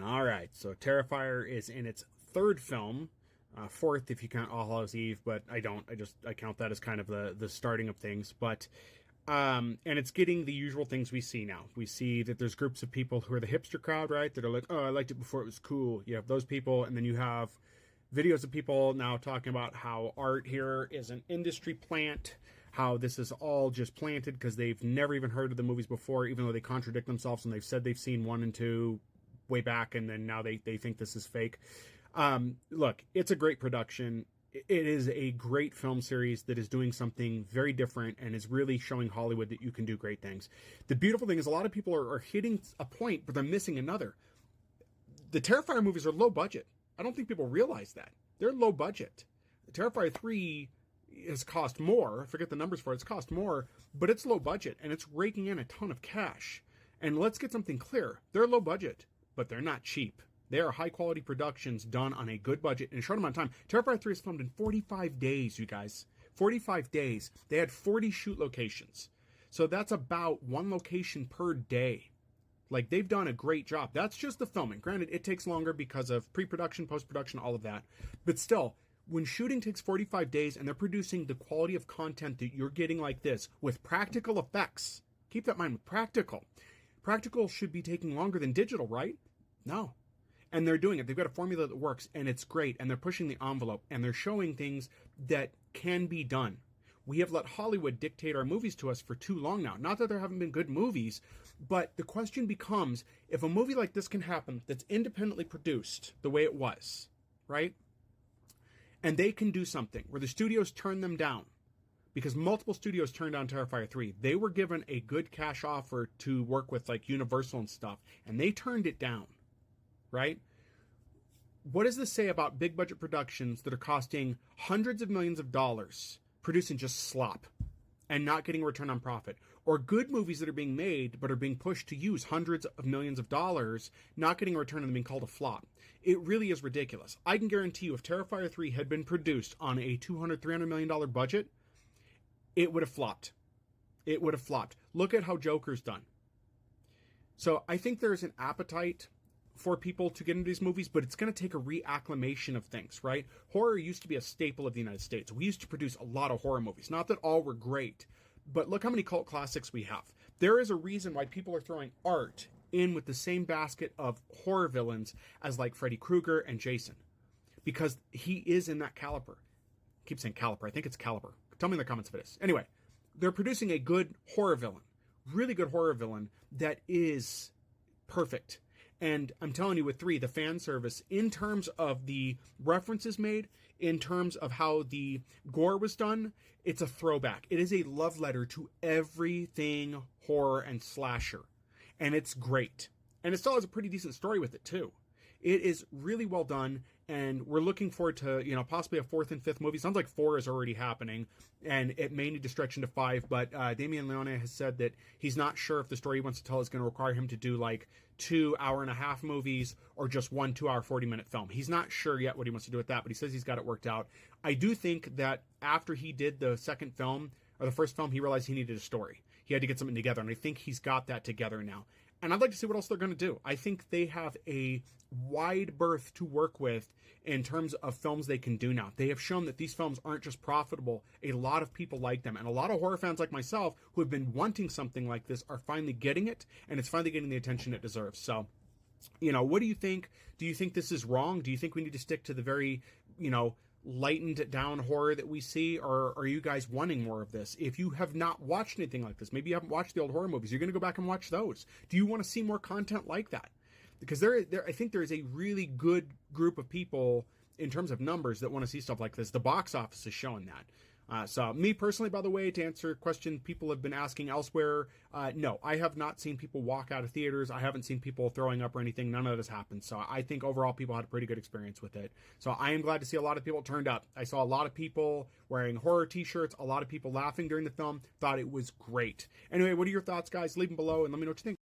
All right, so Terrifier is in its third film, fourth if you count All Hallows Eve, but I don't. I count that as kind of the starting of things. But and it's getting the usual things we see now. We see that there's groups of people who are the hipster crowd, right? That are like, oh, I liked it before it was cool. You have those people, and then you have videos of people now talking about how art here is an industry plant, how this is all just planted because they've never even heard of the movies before, even though they contradict themselves and they've said they've seen 1 and 2 way back, and then now they think this is fake. Look, it's a great production. It is a great film series that is doing something very different and is really showing Hollywood that you can do great things. The beautiful thing is a lot of people are hitting a point, but they're missing another. The Terrifier movies are low budget. I don't think people realize that. They're low budget. The Terrifier 3 has cost more. I forget the numbers for it. It's cost more, but it's low budget, and it's raking in a ton of cash. And let's get something clear. They're low budget, but they're not cheap. They are high-quality productions done on a good budget in a short amount of time. Terrifier 3 is filmed in 45 days, you guys. 45 days. They had 40 shoot locations. So that's about 1 location per day. Like, they've done a great job. That's just the filming. Granted, it takes longer because of pre-production, post-production, all of that. But still, when shooting takes 45 days and they're producing the quality of content that you're getting like this with practical effects, keep that in mind, with practical. Practical should be taking longer than digital, right? No. And they're doing it. They've got a formula that works, and it's great. And they're pushing the envelope, and they're showing things that can be done. We have let Hollywood dictate our movies to us for too long now. Not that there haven't been good movies, but the question becomes, if a movie like this can happen that's independently produced the way it was, right? And they can do something where the studios turn them down, because multiple studios turned down Terrifier 3. They were given a good cash offer to work with, like Universal and stuff, and they turned it down, right? What does this say about big budget productions that are costing hundreds of millions of dollars, producing just slop and not getting a return on profit? Or good movies that are being made but are being pushed to use hundreds of millions of dollars, not getting a return and being called a flop? It really is ridiculous. I can guarantee you, if Terrifier 3 had been produced on a $200-300 million budget, it would have flopped. It would have flopped. Look at how Joker's done. So I think there's an appetite for people to get into these movies, but it's going to take a reacclimation of things, right? Horror used to be a staple of the United States. We used to produce a lot of horror movies. Not that all were great, but look how many cult classics we have. There is a reason why people are throwing art in with the same basket of horror villains as like Freddy Krueger and Jason, because he is in that caliber. I keep saying caliber. I think it's caliber. Tell me in the comments if it is. Anyway, they're producing a good horror villain, really good horror villain that is perfect. And I'm telling you, with 3, the fan service, in terms of the references made, in terms of how the gore was done, it's a throwback. It is a love letter to everything horror and slasher. And it's great. And it still has a pretty decent story with it, too. It is really well done, and we're looking forward to, possibly a 4th and 5th movie. Sounds like 4 is already happening, and it may need to stretch into 5, but Damien Leone has said that he's not sure if the story he wants to tell is going to require him to do, like, 2 hour-and-a-half movies or just 1 2-hour, 40-minute film. He's not sure yet what he wants to do with that, but he says he's got it worked out. I do think that after he did the second film, or the first film, he realized he needed a story. He had to get something together, and I think he's got that together now. And I'd like to see what else they're going to do. I think they have a wide berth to work with in terms of films they can do now. They have shown that these films aren't just profitable. A lot of people like them. And a lot of horror fans like myself who have been wanting something like this are finally getting it. And it's finally getting the attention it deserves. So, what do you think? Do you think this is wrong? Do you think we need to stick to the very, lightened down horror that we see, or are you guys wanting more of this? If you have not watched anything like this, maybe you haven't watched the old horror movies, you're going to go back and watch those. Do you want to see more content like that? Because I think there is a really good group of people in terms of numbers that want to see stuff like this. The box office is showing that. So me personally, by the way, to answer a question people have been asking elsewhere, no, I have not seen people walk out of theaters. I haven't seen people throwing up or anything. None of that has happened. So I think overall people had a pretty good experience with it. So I am glad to see a lot of people turned up. I saw a lot of people wearing horror t-shirts, a lot of people laughing during the film, thought it was great. Anyway, what are your thoughts, guys? Leave them below and let me know what you think.